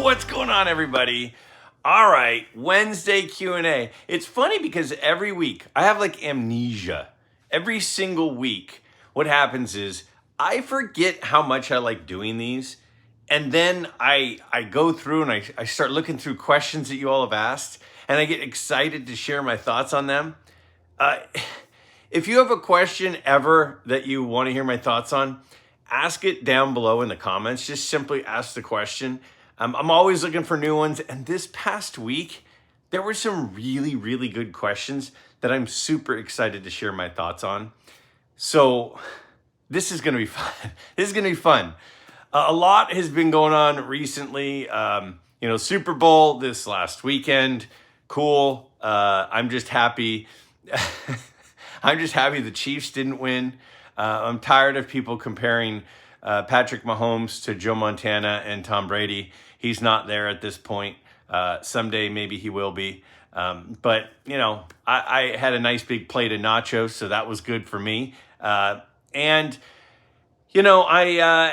What's going on, everybody? All right, Wednesday Q&A. It's funny because every week I have like amnesia. Every single week, what happens is I forget how much I like doing these. And then I go through and I start looking through questions that you all have asked, and I get excited to share my thoughts on them. If you have a question ever that you want to hear my thoughts on, ask it down below in the comments. Just simply ask the question. I'm always looking for new ones. And this past week, there were some really, really good questions that I'm super excited to share my thoughts on. So this is going to be fun. This is going to be fun. A lot has been going on recently. Super Bowl this last weekend. Cool. I'm just happy. I'm just happy the Chiefs didn't win. I'm tired of people comparing Patrick Mahomes to Joe Montana and Tom Brady. He's not there at this point. Someday maybe he will be. But I had a nice big plate of nachos, so that was good for me. I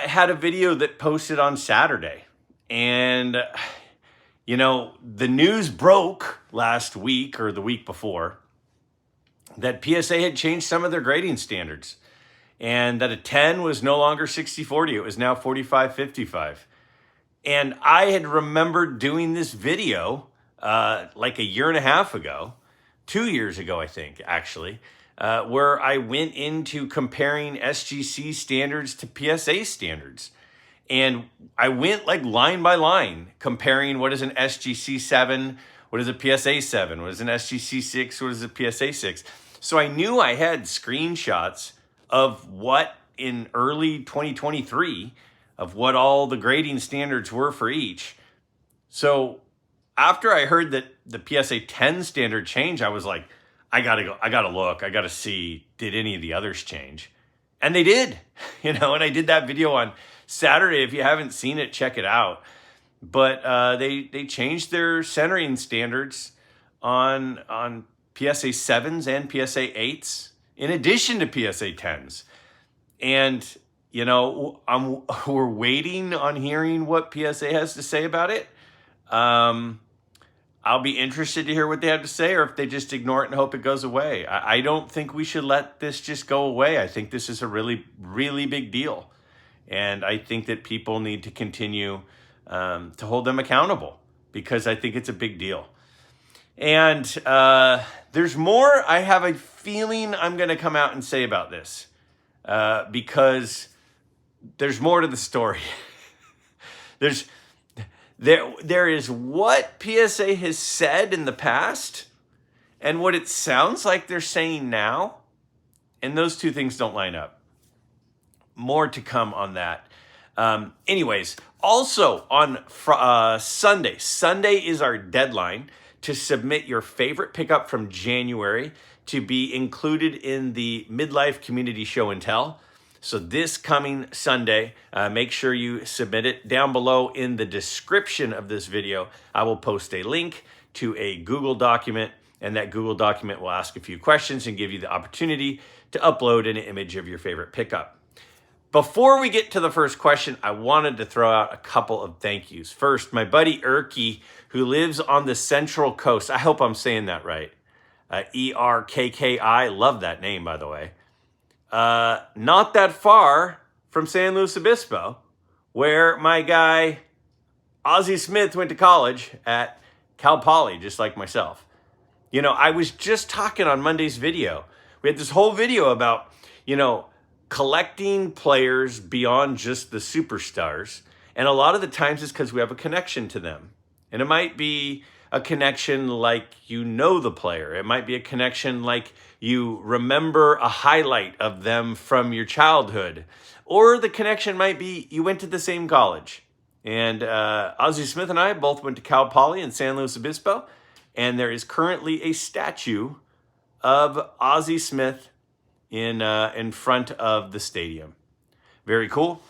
had a video that posted on Saturday. And, the news broke last week or the week before that PSA had changed some of their grading standards. And that a 10 was no longer 60-40. It was now 45-55. And I had remembered doing this video like a year and a half ago, 2 years ago, I think, actually, where I went into comparing SGC standards to PSA standards. And I went like line by line, comparing what is an SGC 7, what is a PSA 7, what is an SGC 6, what is a PSA 6. So I knew I had screenshots of what in early 2023 of what all the grading standards were for each. So after I heard that the PSA 10 standard changed, I was like, I gotta look, I gotta see, did any of the others change? And they did, and I did that video on Saturday. If you haven't seen it, check it out. But they changed their centering standards on PSA 7s and PSA 8s in addition to PSA 10s. And we're waiting on hearing what PSA has to say about it. I'll be interested to hear what they have to say, or if they just ignore it and hope it goes away. I don't think we should let this just go away. I think this is a really, really big deal. And I think that people need to continue to hold them accountable, because I think it's a big deal. And there's more. I have a feeling I'm going to come out and say about this because there's more to the story. There is what PSA has said in the past and what it sounds like they're saying now. And those two things don't line up. More to come on that. Anyways, also on Sunday. Sunday is our deadline to submit your favorite pickup from January to be included in the Midlife Community Show and Tell. So this coming Sunday, make sure you submit it. Down below in the description of this video, I will post a link to a Google document, and that Google document will ask a few questions and give you the opportunity to upload an image of your favorite pickup. Before we get to the first question, I wanted to throw out a couple of thank yous. First, my buddy Erky, who lives on the Central Coast. I hope I'm saying that right. ERKKI. Love that name, by the way. Not that far from San Luis Obispo, where my guy Ozzie Smith went to college at Cal Poly, just like myself. I was just talking on Monday's video. We had this whole video about, collecting players beyond just the superstars. And a lot of the times it's because we have a connection to them. And it might be a connection like the player. It might be a connection like you remember a highlight of them from your childhood. Or the connection might be you went to the same college. And Ozzie Smith and I both went to Cal Poly in San Luis Obispo. And there is currently a statue of Ozzie Smith in front of the stadium. Very cool.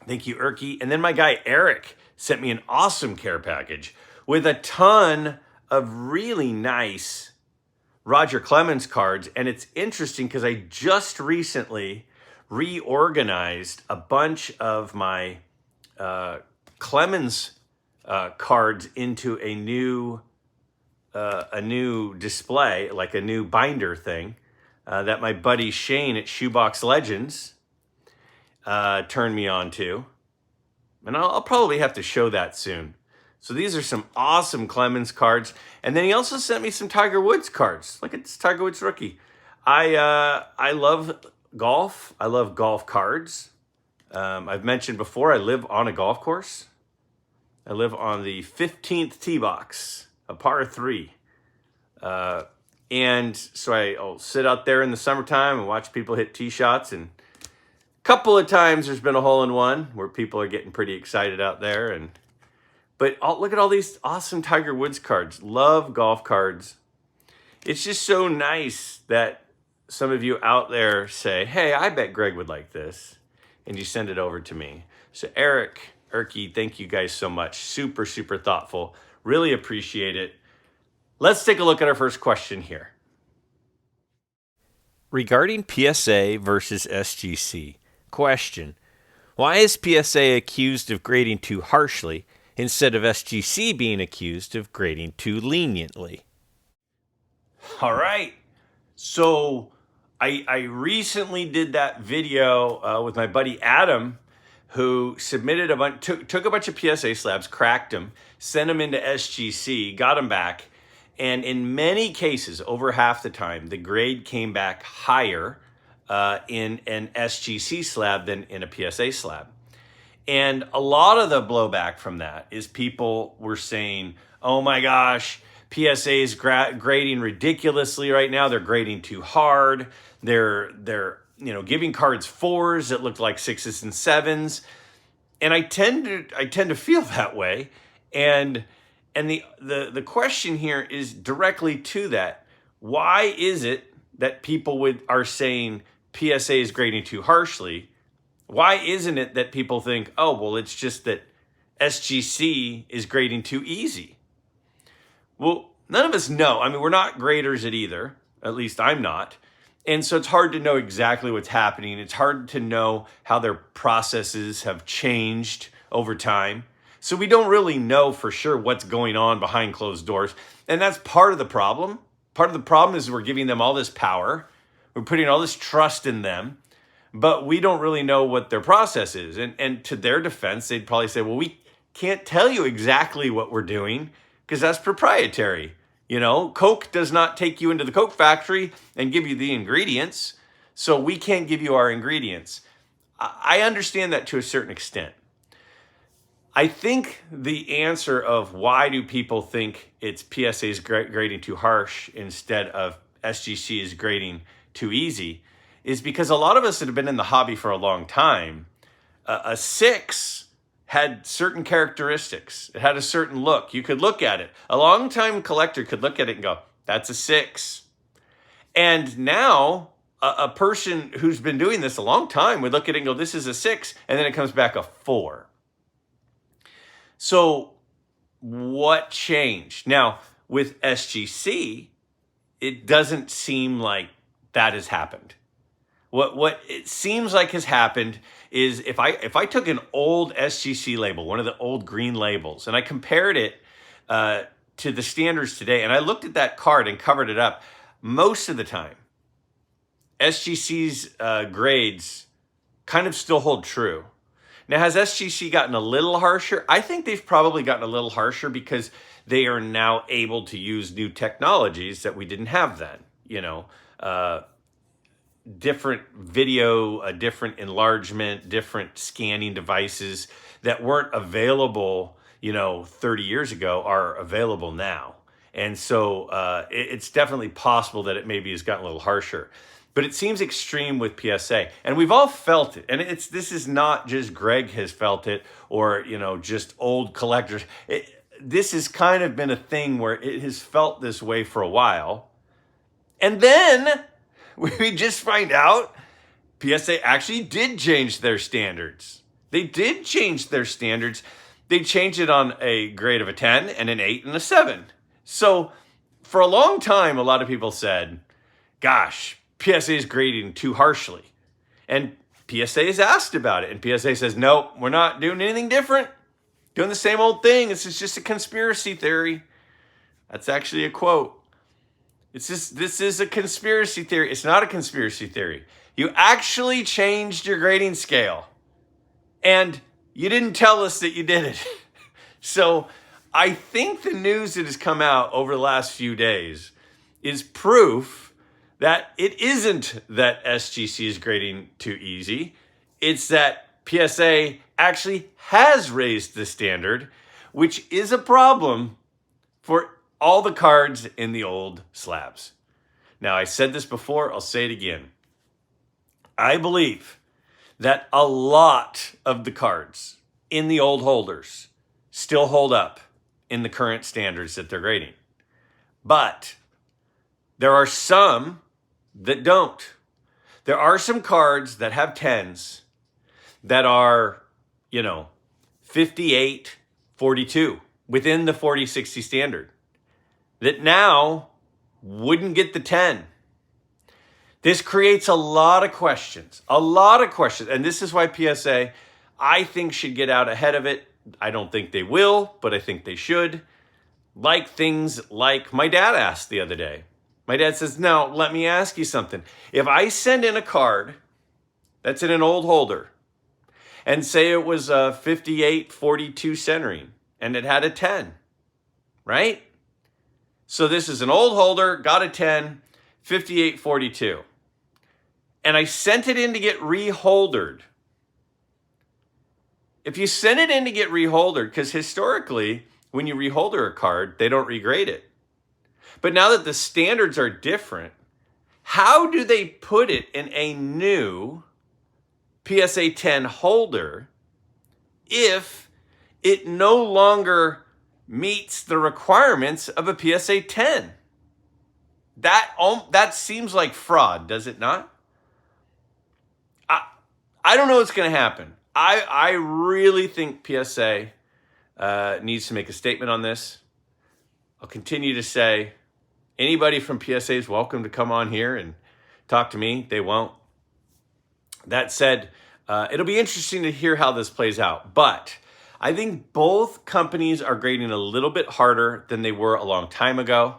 Thank you, Erky. And then my guy Eric sent me an awesome care package with a ton of really nice Roger Clemens cards. And it's interesting because I just recently reorganized a bunch of my Clemens cards into a new display, like a new binder thing that my buddy Shane at Shoebox Legends turned me on to. And I'll probably have to show that soon. So these are some awesome Clemens cards. And then he also sent me some Tiger Woods cards. Look, it's Tiger Woods rookie. I love golf. I love golf cards. I've mentioned before, I live on a golf course. I live on the 15th tee box, a par 3. And so I'll sit out there in the summertime and watch people hit tee shots. And a couple of times there's been a hole-in-one where people are getting pretty excited out there. But look at all these awesome Tiger Woods cards. Love golf cards. It's just so nice that some of you out there say, hey, I bet Greg would like this. And you send it over to me. So Eric, Erky, thank you guys so much. Super, super thoughtful. Really appreciate it. Let's take a look at our first question here. Regarding PSA versus SGC, question, why is PSA accused of grading too harshly instead of SGC being accused of grading too leniently? All right. So I recently did that video with my buddy Adam, who submitted took a bunch of PSA slabs, cracked them, sent them into SGC, got them back. And in many cases, over half the time, the grade came back higher in an SGC slab than in a PSA slab. And a lot of the blowback from that is people were saying, oh my gosh, PSA is grading ridiculously right now. They're grading too hard. They're giving cards 4s that look like 6s and 7s. And I tend to feel that way. And the question here is directly to that. Why is it that people are saying PSA is grading too harshly? Why isn't it that people think, oh, well, it's just that SGC is grading too easy? Well, none of us know. I mean, we're not graders at either. At least I'm not. And so it's hard to know exactly what's happening. It's hard to know how their processes have changed over time. So we don't really know for sure what's going on behind closed doors. And that's part of the problem. Part of the problem is we're giving them all this power. We're putting all this trust in them. But we don't really know what their process is. And to their defense, they'd probably say, well, we can't tell you exactly what we're doing because that's proprietary. You know, Coke does not take you into the Coke factory and give you the ingredients. So we can't give you our ingredients. I understand that to a certain extent. I think the answer of why do people think it's PSA is grading too harsh instead of SGC is grading too easy is because a lot of us that have been in the hobby for a long time, a 6 had certain characteristics. It had a certain look. You could look at it. A long-time collector could look at it and go, that's a 6. And now a person who's been doing this a long time would look at it and go, this is a 6, and then it comes back a 4. So what changed? Now, with SGC, it doesn't seem like that has happened. What it seems like has happened is if I took an old SGC label, one of the old green labels, and I compared it to the standards today, and I looked at that card and covered it up, most of the time, SGC's grades kind of still hold true. Now, has SGC gotten a little harsher? I think they've probably gotten a little harsher because they are now able to use new technologies that we didn't have then. You know, different video, different enlargement, different scanning devices that weren't available, 30 years ago are available now. And so it's definitely possible that it maybe has gotten a little harsher. But it seems extreme with PSA. And we've all felt it. And this is not just Greg has felt it or, just old collectors. This has kind of been a thing where it has felt this way for a while. And then we just find out PSA actually did change their standards. They did change their standards. They changed it on a grade of a 10 and an 8 and a 7. So for a long time, a lot of people said, gosh, PSA is grading too harshly. And PSA is asked about it. And PSA says, no, we're not doing anything different. Doing the same old thing. This is just a conspiracy theory. That's actually a quote. This is a conspiracy theory. It's not a conspiracy theory. You actually changed your grading scale. And you didn't tell us that you did it. So I think the news that has come out over the last few days is proof that it isn't that SGC is grading too easy. It's that PSA actually has raised the standard, which is a problem for all the cards in the old slabs. Now, I said this before, I'll say it again. I believe that a lot of the cards in the old holders still hold up in the current standards that they're grading. But there are some that don't. There are some cards that have 10s that are, 58, 42 within the 40-60 standard that now wouldn't get the 10. This creates a lot of questions. And this is why PSA, I think, should get out ahead of it. I don't think they will, but I think they should. Like things like my dad asked the other day. My dad says, now, let me ask you something. If I send in a card that's in an old holder and say it was a 58-42 centering and it had a 10, right? So this is an old holder, got a 10, 58-42. And I sent it in to get reholdered. If you send it in to get reholdered, because historically, when you reholder a card, they don't regrade it. But now that the standards are different, how do they put it in a new PSA 10 holder if it no longer meets the requirements of a PSA 10? That seems like fraud, does it not? I don't know what's going to happen. I really think PSA needs to make a statement on this. I'll continue to say, anybody from PSA is welcome to come on here and talk to me. They won't. That said, it'll be interesting to hear how this plays out. But I think both companies are grading a little bit harder than they were a long time ago.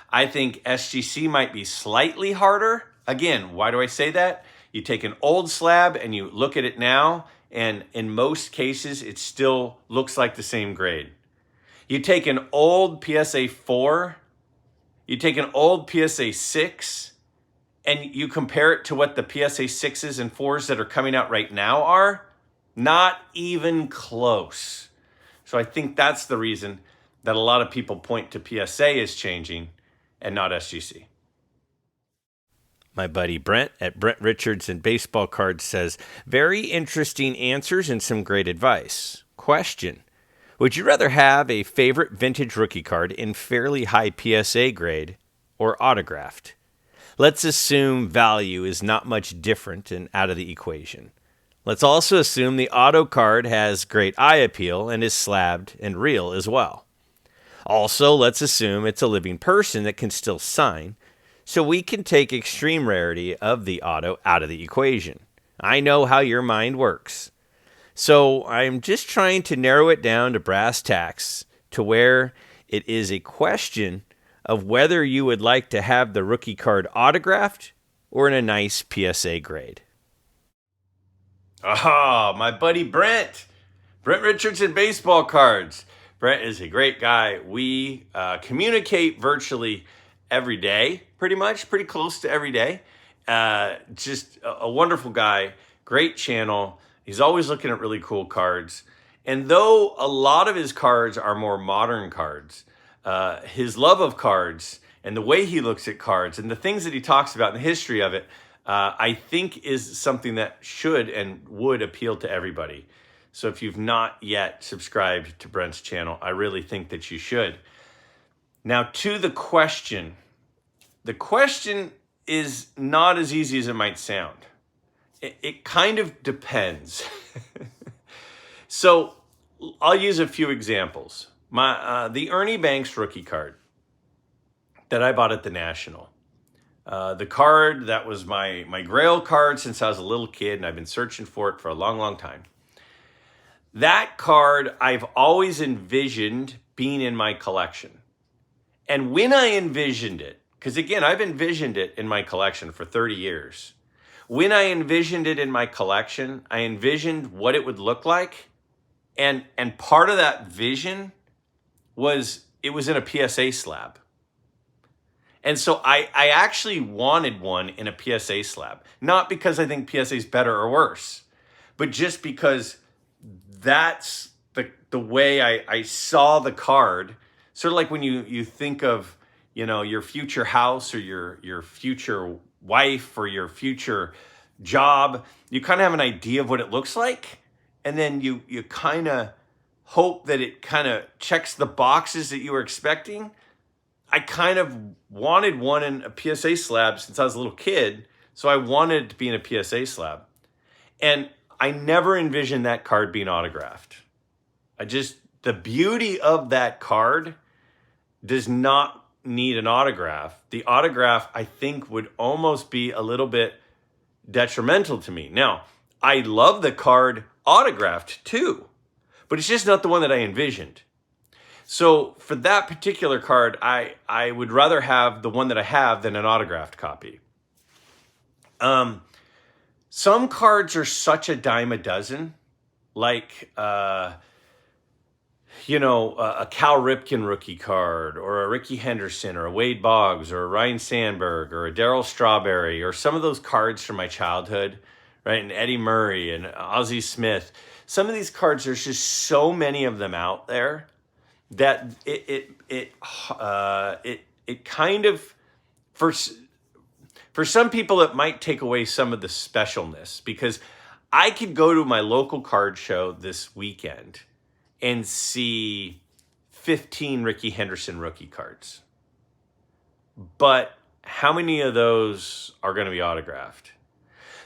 I think SGC might be slightly harder. Again, why do I say that? You take an old slab and you look at it now, and in most cases, it still looks like the same grade. You take an old PSA 4, you take an old PSA 6, and you compare it to what the PSA 6s and 4s that are coming out right now are, not even close. So I think that's the reason that a lot of people point to PSA is changing and not SGC. My buddy Brent at Brent Richards and Baseball Cards says, very interesting answers and some great advice. Question: would you rather have a favorite vintage rookie card in fairly high PSA grade or autographed? Let's assume value is not much different and out of the equation. Let's also assume the auto card has great eye appeal and is slabbed and real as well. Also, let's assume it's a living person that can still sign, so we can take extreme rarity of the auto out of the equation. I know how your mind works. So I'm just trying to narrow it down to brass tacks to where it is a question of whether you would like to have the rookie card autographed or in a nice PSA grade. Ah, my buddy Brent Richards and Baseball Cards. Brent is a great guy. We communicate virtually every day, pretty close to every day. Just a wonderful guy, great channel. He's always looking at really cool cards. And though a lot of his cards are more modern cards, his love of cards and the way he looks at cards and the things that he talks about and the history of it, I think is something that should and would appeal to everybody. So if you've not yet subscribed to Brent's channel, I really think that you should. Now to the question. The question is not as easy as it might sound. It kind of depends. So I'll use a few examples. The Ernie Banks rookie card that I bought at the National. The card that was my grail card since I was a little kid, and I've been searching for it for a long, long time. That card I've always envisioned being in my collection. And when I envisioned it, because again, I've envisioned it in my collection for 30 years. When I envisioned it in my collection, I envisioned what it would look like. And part of that vision was it was in a PSA slab. And so I actually wanted one in a PSA slab. Not because I think PSA is better or worse, but just because that's the way I saw the card. Sort of like when you think of, your future house or your future wife or your future job, you kind of have an idea of what it looks like. And then you kind of hope that it kind of checks the boxes that you were expecting. I kind of wanted one in a PSA slab since I was a little kid. So I wanted it to be in a PSA slab. And I never envisioned that card being autographed. The beauty of that card does not need an autograph. The autograph, I think, would almost be a little bit detrimental to me. Now, I love the card autographed too, but it's just not the one that I envisioned. So for that particular card, I would rather have the one that I have than an autographed copy. Some cards are such a dime a dozen, like a Cal Ripken rookie card, or a Ricky Henderson, or a Wade Boggs, or a Ryan Sandberg, or a Darryl Strawberry, or some of those cards from my childhood, right? And Eddie Murray and Ozzie Smith. Some of these cards, there's just so many of them out there that it kind of, for some people, it might take away some of the specialness, because I could go to my local card show this weekend and see 15 Ricky Henderson rookie cards. But how many of those are going to be autographed?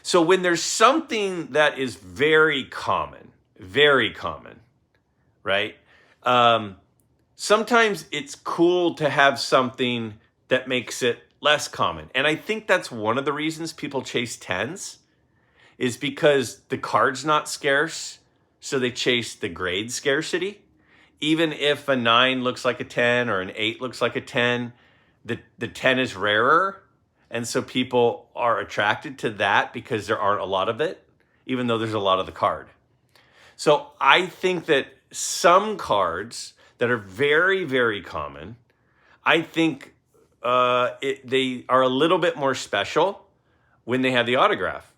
So when there's something that is very common, right? Sometimes it's cool to have something that makes it less common. And I think that's one of the reasons people chase 10s, is because the card's not scarce. So they chase the grade scarcity. Even if a 9 looks like a 10 or an 8 looks like a 10, the 10 is rarer. And so people are attracted to that because there aren't a lot of it, even though there's a lot of the card. So I think that some cards that are very, very common, I think they are a little bit more special when they have the autograph.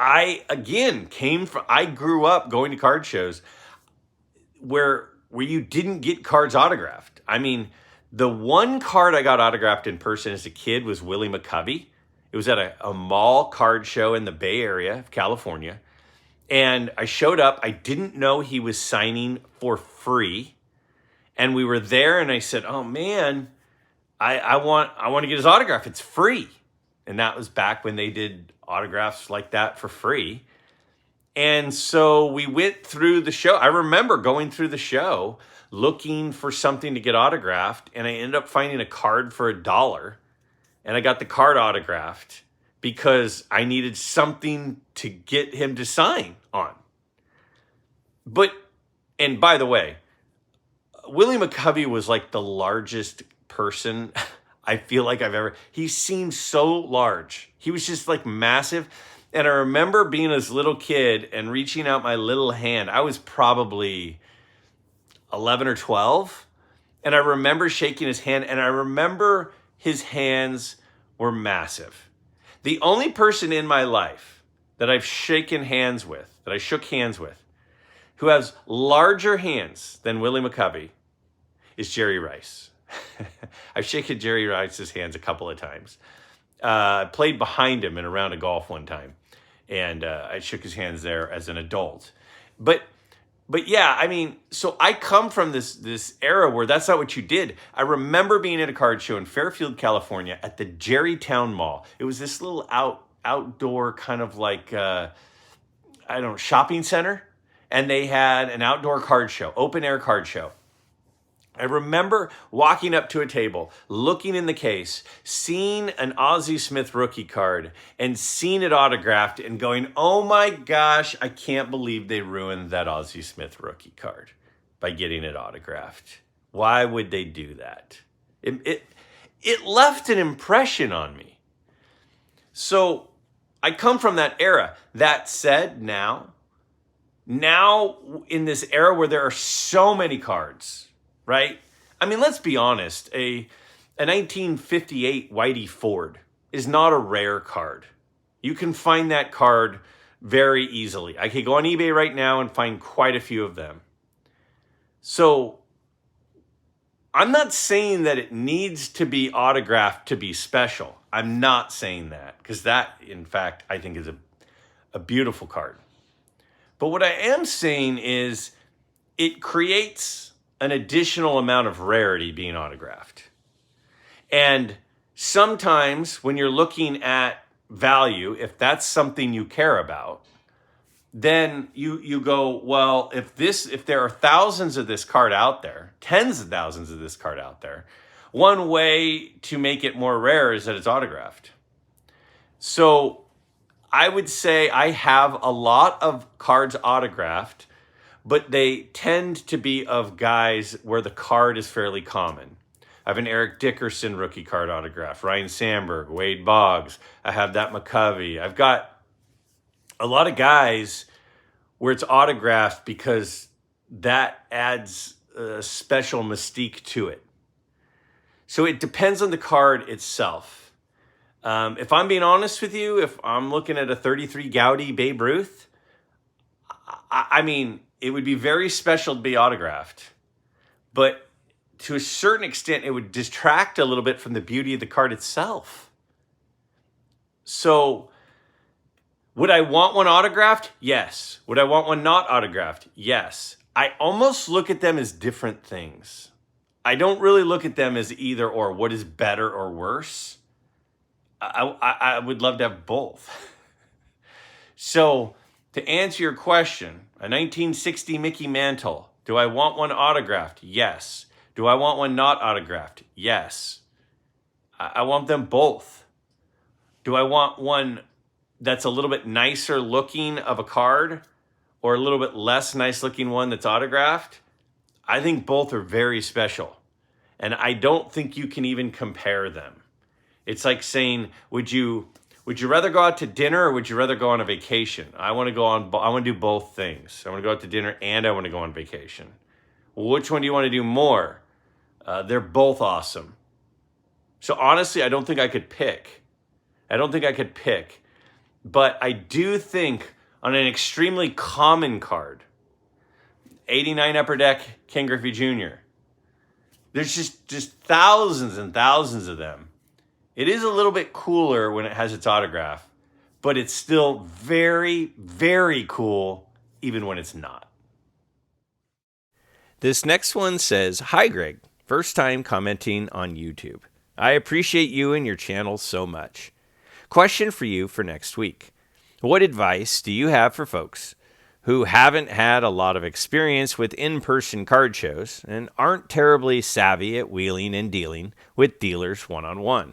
I grew up going to card shows where you didn't get cards autographed. I mean, the one card I got autographed in person as a kid was Willie McCovey. It was at a mall card show in the Bay Area of California. And I showed up. I didn't know he was signing for free. And we were there, and I said, oh man, I want to get his autograph. It's free. And that was back when they did autographs like that for free. And so we went through the show. I remember going through the show looking for something to get autographed, and I ended up finding a card for $1. And I got the card autographed because I needed something to get him to sign on. And by the way, Willie McCovey was like the largest person I feel like he seemed so large. He was just like massive. And I remember being this little kid and reaching out my little hand. I was probably 11 or 12. And I remember shaking his hand, and I remember his hands were massive. The only person in my life that I shook hands with, who has larger hands than Willie McCovey, is Jerry Rice. I've shaken Jerry Rice's hands a couple of times. I played behind him in a round of golf one time, and I shook his hands there as an adult. But yeah, I mean, so I come from this era where that's not what you did. I remember being at a card show in Fairfield, California, at the Jerrytown Mall. It was this little outdoor kind of like shopping center, and they had an outdoor card show, open air card show. I remember walking up to a table, looking in the case, seeing an Ozzie Smith rookie card and seeing it autographed and going, oh my gosh, I can't believe they ruined that Ozzie Smith rookie card by getting it autographed. Why would they do that? It left an impression on me. So I come from that era. That said, now in this era where there are so many cards, right? I mean, let's be honest. A 1958 Whitey Ford is not a rare card. You can find that card very easily. I could go on eBay right now and find quite a few of them. So I'm not saying that it needs to be autographed to be special. I'm not saying that, because that, in fact, I think is a beautiful card. But what I am saying is it creates an additional amount of rarity being autographed. And sometimes when you're looking at value, if that's something you care about, then you go, well, if there are thousands of this card out there, tens of thousands of this card out there, one way to make it more rare is that it's autographed. So I would say I have a lot of cards autographed, but they tend to be of guys where the card is fairly common. I have an Eric Dickerson rookie card autograph, Ryan Sandberg, Wade Boggs. I have that McCovey. I've got a lot of guys where it's autographed because that adds a special mystique to it. So it depends on the card itself. If I'm being honest with you, if I'm looking at a 33 Gaudy Babe Ruth, I mean, it would be very special to be autographed. But to a certain extent, it would distract a little bit from the beauty of the card itself. So would I want one autographed? Yes. Would I want one not autographed? Yes. I almost look at them as different things. I don't really look at them as either or, what is better or worse. I would love to have both. So to answer your question, a 1960 Mickey Mantle, do I want one autographed? Yes. Do I want one not autographed? Yes. I want them both. Do I want one that's a little bit nicer looking of a card or a little bit less nice looking one that's autographed? I think both are very special. And I don't think you can even compare them. It's like saying, would you rather go out to dinner or would you rather go on a vacation? I want to do both things. I want to go out to dinner and I want to go on vacation. Well, which one do you want to do more? They're both awesome. So honestly, I don't think I could pick. But I do think on an extremely common card, 89 Upper Deck, Ken Griffey Jr., there's just thousands and thousands of them. It is a little bit cooler when it has its autograph, but it's still very, very cool even when it's not. This next one says, "Hi Greg, first time commenting on YouTube. I appreciate you and your channel so much. Question for you for next week. What advice do you have for folks who haven't had a lot of experience with in-person card shows and aren't terribly savvy at wheeling and dealing with dealers one-on-one?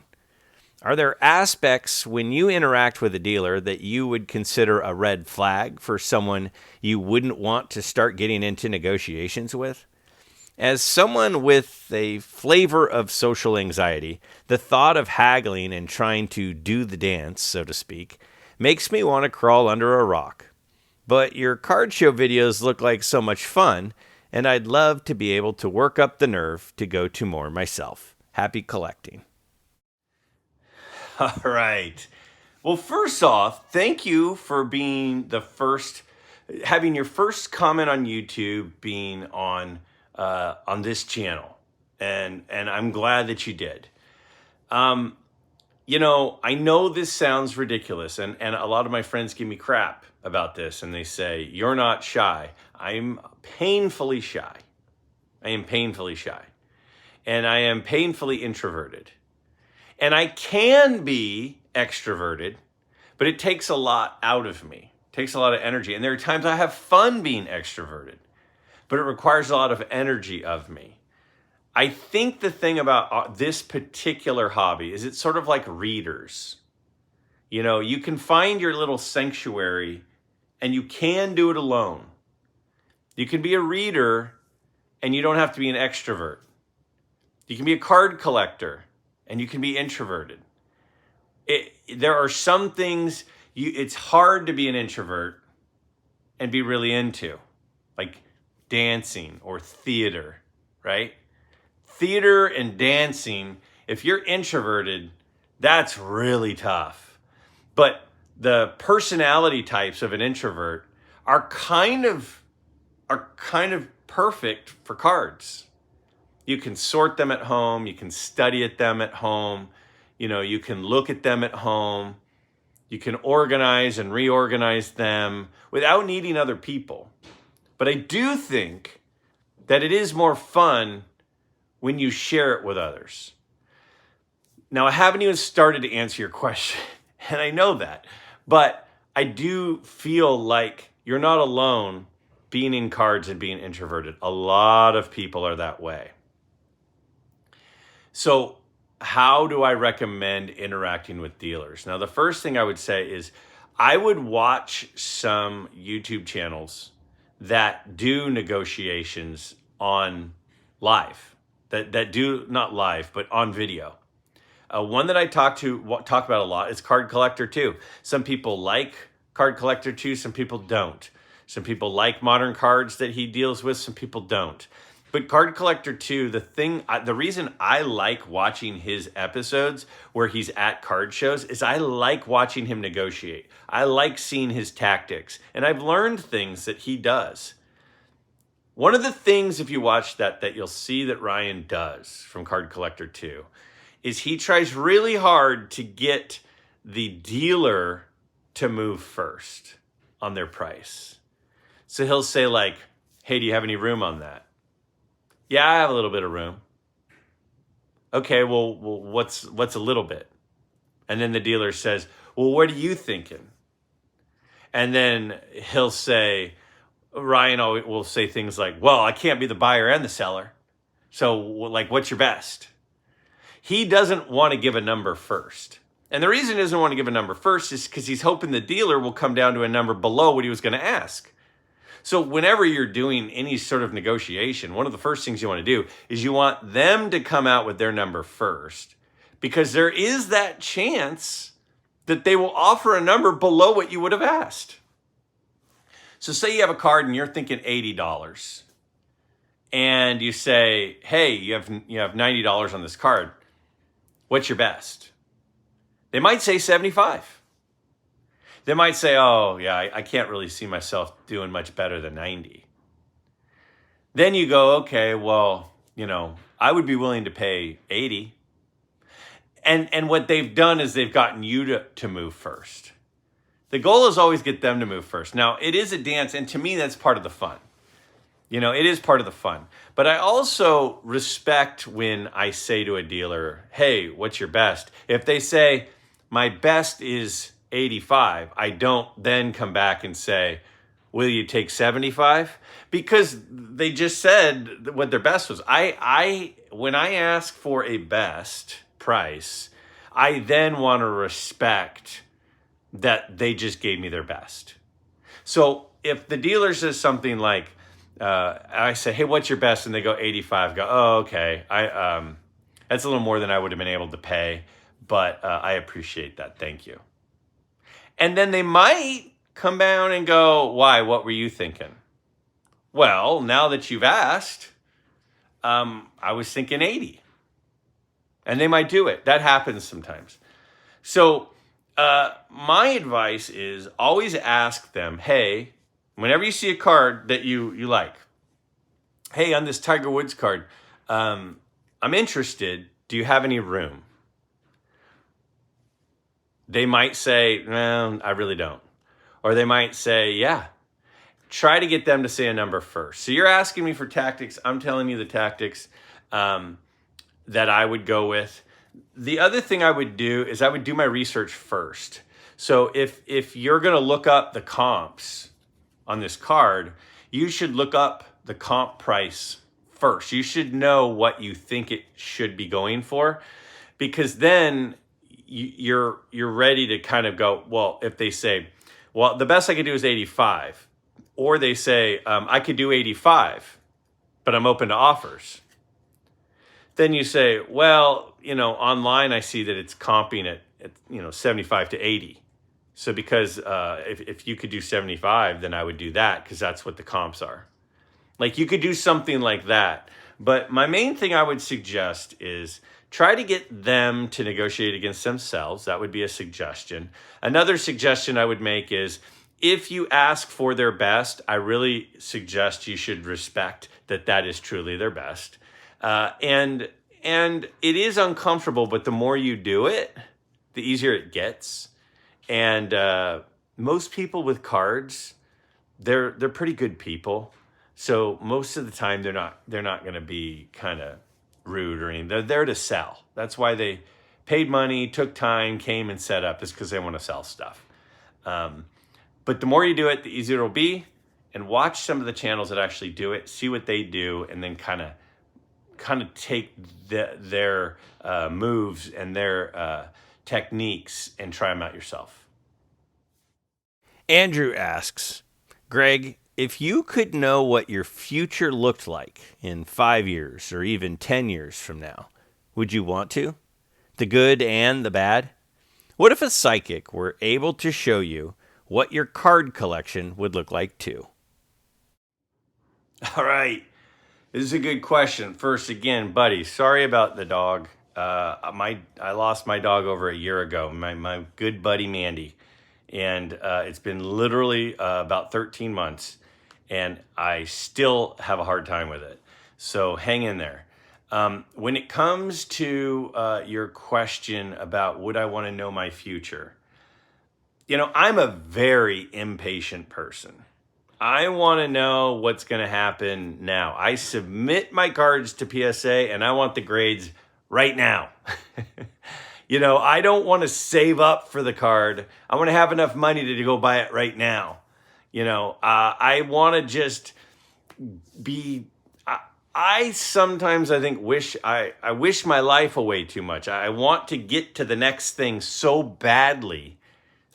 Are there aspects when you interact with a dealer that you would consider a red flag for someone you wouldn't want to start getting into negotiations with? As someone with a flavor of social anxiety, the thought of haggling and trying to do the dance, so to speak, makes me want to crawl under a rock. But your card show videos look like so much fun, and I'd love to be able to work up the nerve to go to more myself. Happy collecting." All right. Well, first off, thank you for being having your first comment on YouTube being on this channel. And I'm glad that you did. I know this sounds ridiculous, and a lot of my friends give me crap about this, and they say, you're not shy. I'm painfully shy. And I am painfully introverted. And I can be extroverted, but it takes a lot out of me. It takes a lot of energy. And there are times I have fun being extroverted, but it requires a lot of energy of me. I think the thing about this particular hobby is it's sort of like readers. You know, you can find your little sanctuary and you can do it alone. You can be a reader and you don't have to be an extrovert. You can be a card collector and you can be introverted. There are some things it's hard to be an introvert and be really into, like dancing or theater, right? Theater and dancing, if you're introverted, that's really tough. But the personality types of an introvert are kind of perfect for cards. You can sort them at home, you can study at them at home, you can look at them at home, you can organize and reorganize them without needing other people. But I do think that it is more fun when you share it with others. Now, I haven't even started to answer your question, and I know that, but I do feel like you're not alone being in cards and being introverted. A lot of people are that way. So how do I recommend interacting with dealers? Now, the first thing I would say is I would watch some YouTube channels that do negotiations on live, that do not live, but on video. One that I talk about a lot is Card Collector 2. Some people like Card Collector 2, some people don't. Some people like modern cards that he deals with, some people don't. But Card Collector 2, the reason I like watching his episodes where he's at card shows is I like watching him negotiate. I like seeing his tactics, and I've learned things that he does. One of the things, if you watch that you'll see that Ryan does from Card Collector 2 is he tries really hard to get the dealer to move first on their price. So he'll say like, hey, do you have any room on that? Yeah, I have a little bit of room. Okay, well, what's a little bit? And then the dealer says, well, what are you thinking? And then he'll say, Ryan will say things like, well, I can't be the buyer and the seller. So like, what's your best? He doesn't want to give a number first. And the reason he doesn't want to give a number first is because he's hoping the dealer will come down to a number below what he was going to ask. So whenever you're doing any sort of negotiation, one of the first things you want to do is you want them to come out with their number first, because there is that chance that they will offer a number below what you would have asked. So say you have a card and you're thinking $80 and you say, hey, you have $90 on this card. What's your best? They might say 75. They might say, oh, yeah, I can't really see myself doing much better than 90. Then you go, okay, well, I would be willing to pay 80. And what they've done is they've gotten you to move first. The goal is always get them to move first. Now, it is a dance, and to me, that's part of the fun. It is part of the fun. But I also respect when I say to a dealer, hey, what's your best? If they say, my best is 85, I don't then come back and say, will you take 75? Because they just said what their best was. When I ask for a best price, I then want to respect that they just gave me their best. So if the dealer says something like, I say, hey, what's your best? And they go 85, go, oh, okay. That's a little more than I would have been able to pay, but I appreciate that. Thank you. And then they might come down and go, why? What were you thinking? Well, now that you've asked, I was thinking 80. And they might do it. That happens sometimes. So my advice is always ask them, hey, whenever you see a card that you like, hey, on this Tiger Woods card, I'm interested. Do you have any room? They might say, no, I really don't. Or they might say, yeah. Try to get them to say a number first. So you're asking me for tactics. I'm telling you the tactics that I would go with. The other thing I would do is I would do my research first. So if you're going to look up the comps on this card, you should look up the comp price first. You should know what you think it should be going for, because then you're ready to kind of go, well, if they say, well, the best I could do is 85, or they say, I could do 85, but I'm open to offers. Then you say, well, online I see that it's comping at 75 to 80. So because if you could do 75, then I would do that, because that's what the comps are. Like, you could do something like that. But my main thing I would suggest is try to get them to negotiate against themselves. That would be a suggestion. Another suggestion I would make is, if you ask for their best, I really suggest you should respect that is truly their best. And it is uncomfortable, but the more you do it, the easier it gets. And most people with cards, they're pretty good people. So most of the time they're not going to be kind of rude or anything. They're there to sell. That's why they paid money, took time, came and set up, is because they want to sell stuff. But the more you do it, the easier it'll be. And watch some of the channels that actually do it, see what they do, and then kind of take their moves and their techniques and try them out yourself. Andrew asks, Greg, if you could know what your future looked like in 5 years or even 10 years from now, would you want to? The good and the bad? What if a psychic were able to show you what your card collection would look like too? All right. This is a good question. First, again, buddy, sorry about the dog. I lost my dog over a year ago, my good buddy Mandy. And it's been literally about 13 months, and I still have a hard time with it. So hang in there. When it comes to your question about would I want to know my future, I'm a very impatient person. I want to know what's going to happen now. I submit my cards to PSA, and I want the grades right now. I don't want to save up for the card. I want to have enough money to go buy it right now. I want to just be, I sometimes I think I wish my life away too much. I want to get to the next thing so badly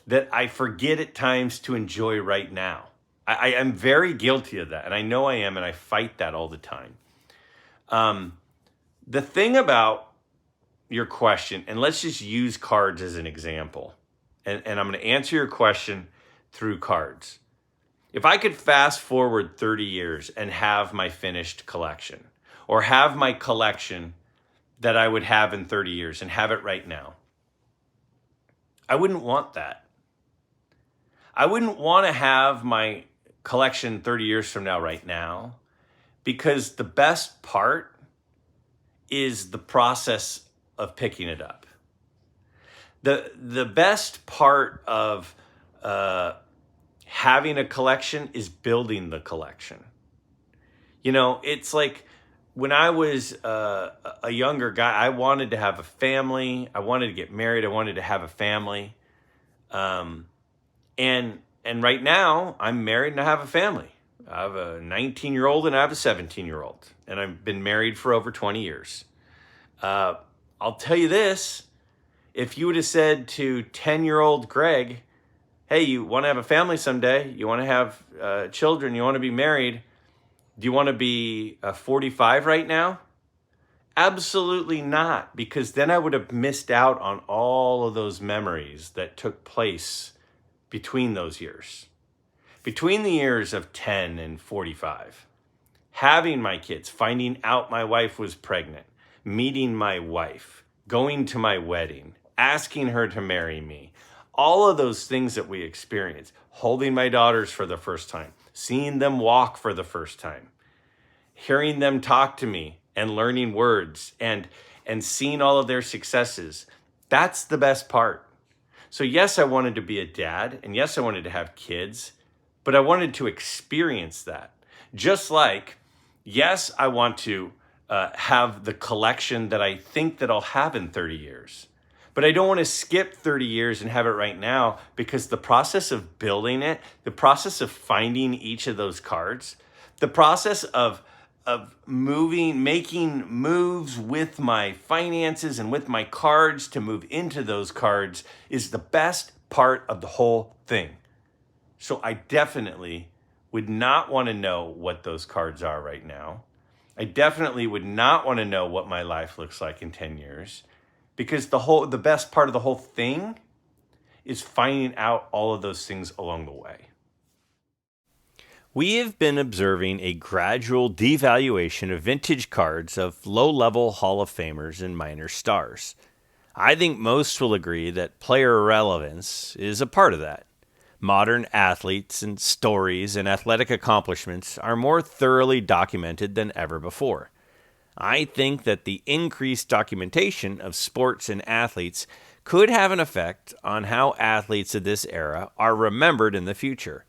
that I forget at times to enjoy right now. I am very guilty of that, and I know I am, and I fight that all the time. The thing about your question, and let's just use cards as an example, and I'm going to answer your question through cards. If I could fast forward 30 years and have my finished collection, or have my collection that I would have in 30 years and have it right now, I wouldn't want that. I wouldn't want to have my collection 30 years from now right now, because the best part is the process of picking it up. The best part of having a collection is building the collection. It's like when I was a younger guy, I wanted to have a family. I wanted to get married. I wanted to have a family. And right now, I'm married and I have a family. I have a 19-year-old and I have a 17-year-old. And I've been married for over 20 years. I'll tell you this. If you would have said to 10-year-old Greg, hey, you want to have a family someday, you want to have children, you want to be married, do you want to be 45 right now? Absolutely not, because then I would have missed out on all of those memories that took place between those years. Between the years of 10 and 45, having my kids, finding out my wife was pregnant, meeting my wife, going to my wedding, asking her to marry me, all of those things that we experience, holding my daughters for the first time, seeing them walk for the first time, hearing them talk to me and learning words and seeing all of their successes. That's the best part. So yes, I wanted to be a dad, and yes, I wanted to have kids, but I wanted to experience that. Just like, yes, I want to have the collection that I think that I'll have in 30 years. But I don't want to skip 30 years and have it right now, because the process of building it, the process of finding each of those cards, the process of making moves with my finances and with my cards to move into those cards is the best part of the whole thing. So I definitely would not want to know what those cards are right now. I definitely would not want to know what my life looks like in 10 years, because the best part of the whole thing is finding out all of those things along the way. We have been observing a gradual devaluation of vintage cards of low-level Hall of Famers and minor stars. I think most will agree that player relevance is a part of that. Modern athletes and stories and athletic accomplishments are more thoroughly documented than ever before. I think that the increased documentation of sports and athletes could have an effect on how athletes of this era are remembered in the future.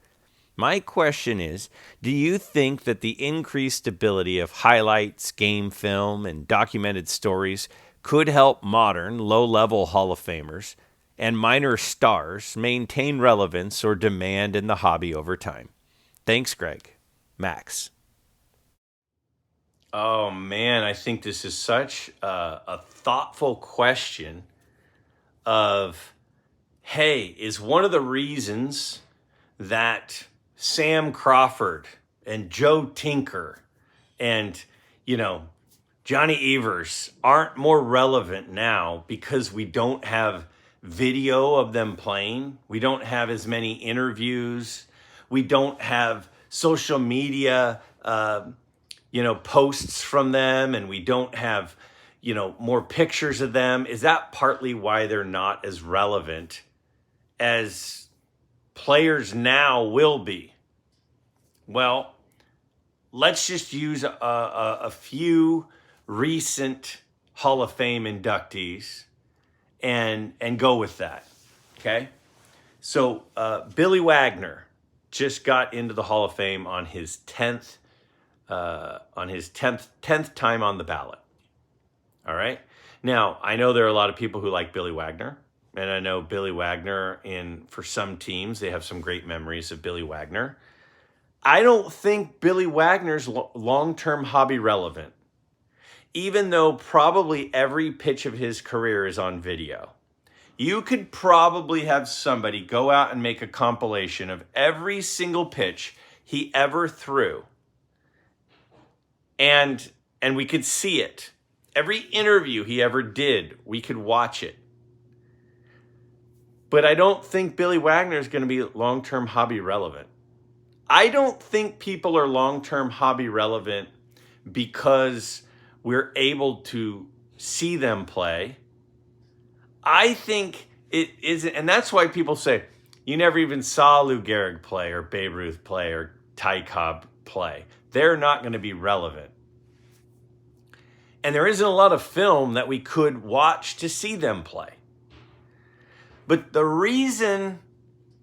My question is, do you think that the increased ability of highlights, game film, and documented stories could help modern, low-level Hall of Famers and minor stars maintain relevance or demand in the hobby over time? Thanks, Greg. Max. Oh, man, I think this is such a thoughtful question of, hey, is one of the reasons that Sam Crawford and Joe Tinker and, Johnny Evers aren't more relevant now because we don't have video of them playing? We don't have as many interviews. We don't have social media, posts from them, and we don't have, more pictures of them. Is that partly why they're not as relevant as players now will be? Well, let's just use a few recent Hall of Fame inductees and go with that. Okay, so Billy Wagner just got into the Hall of Fame on his 10th time on the ballot. All right. Now, I know there are a lot of people who like Billy Wagner. And I know Billy Wagner, for some teams, they have some great memories of Billy Wagner. I don't think Billy Wagner's long-term hobby relevant, even though probably every pitch of his career is on video. You could probably have somebody go out and make a compilation of every single pitch he ever threw. And we could see it. Every interview he ever did, we could watch it. But I don't think Billy Wagner is going to be long-term hobby relevant. I don't think people are long-term hobby relevant because we're able to see them play. I think it isn't, and that's why people say, you never even saw Lou Gehrig play or Babe Ruth play or Ty Cobb play. They're not going to be relevant. And there isn't a lot of film that we could watch to see them play. But the reason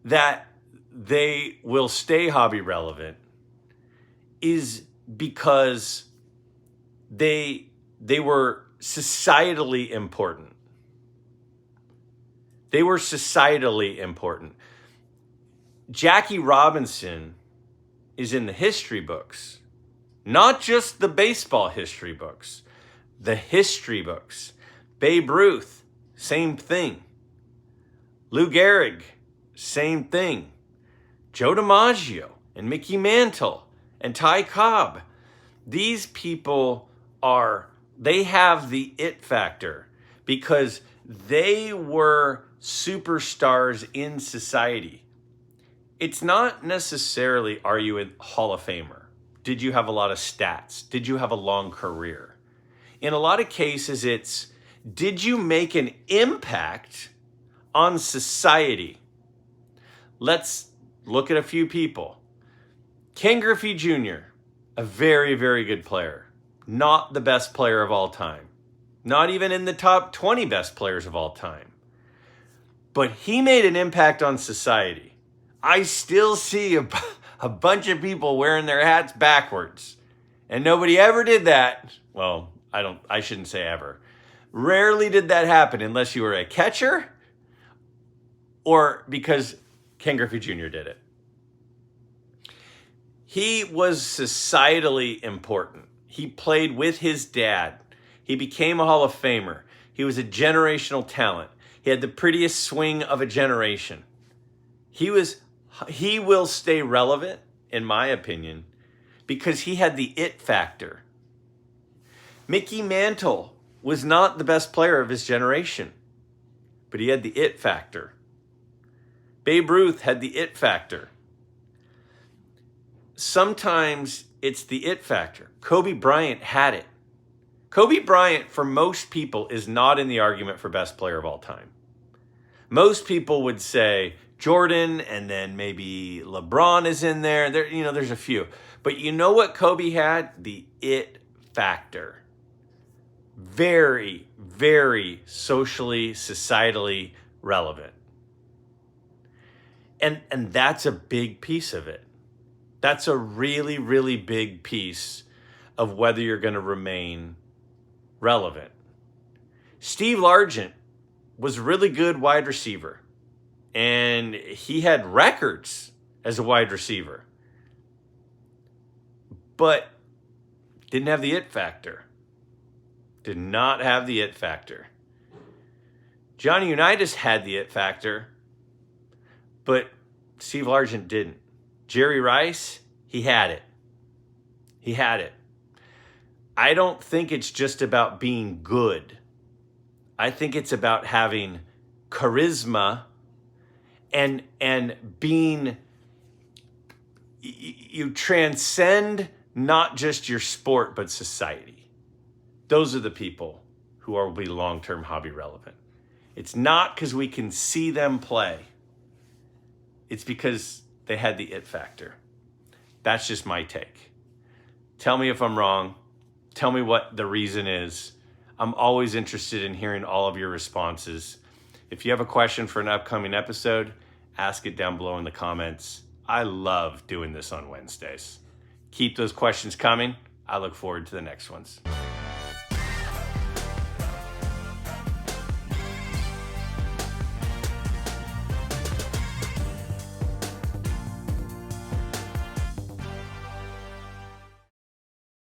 that they will stay hobby relevant is because they were societally important. They were societally important. Jackie Robinson is in the history books, not just the baseball history books, the history books. Babe Ruth, same thing. Lou Gehrig, same thing. Joe DiMaggio and Mickey Mantle and Ty Cobb. These people they have the it factor because they were superstars in society. It's not necessarily, are you a Hall of Famer? Did you have a lot of stats? Did you have a long career? In a lot of cases, it's, did you make an impact on society? Let's look at a few people. Ken Griffey Jr., a very, very good player. Not the best player of all time. Not even in the top 20 best players of all time. But he made an impact on society. I still see a bunch of people wearing their hats backwards. And nobody ever did that. Well, I shouldn't say ever. Rarely did that happen unless you were a catcher or because Ken Griffey Jr. did it. He was societally important. He played with his dad. He became a Hall of Famer. He was a generational talent. He had the prettiest swing of a generation. He will stay relevant, in my opinion, because he had the it factor. Mickey Mantle was not the best player of his generation, but he had the it factor. Babe Ruth had the it factor. Sometimes it's the it factor. Kobe Bryant had it. Kobe Bryant, for most people, is not in the argument for best player of all time. Most people would say Jordan, and then maybe LeBron is in there. There's a few. But you know what Kobe had? The it factor. Very, very socially, societally relevant. And that's a big piece of it. That's a really, really big piece of whether you're going to remain relevant. Steve Largent was a really good wide receiver, and he had records as a wide receiver, but didn't have the it factor. Did not have the it factor. Johnny Unitas had the it factor, but Steve Largent didn't. Jerry Rice, he had it. He had it. I don't think it's just about being good. I think it's about having charisma and being, you transcend not just your sport, but society. Those are the people who will be long-term hobby relevant. It's not because we can see them play. It's because they had the it factor. That's just my take. Tell me if I'm wrong. Tell me what the reason is. I'm always interested in hearing all of your responses. If you have a question for an upcoming episode, ask it down below in the comments. I love doing this on Wednesdays. Keep those questions coming. I look forward to the next ones.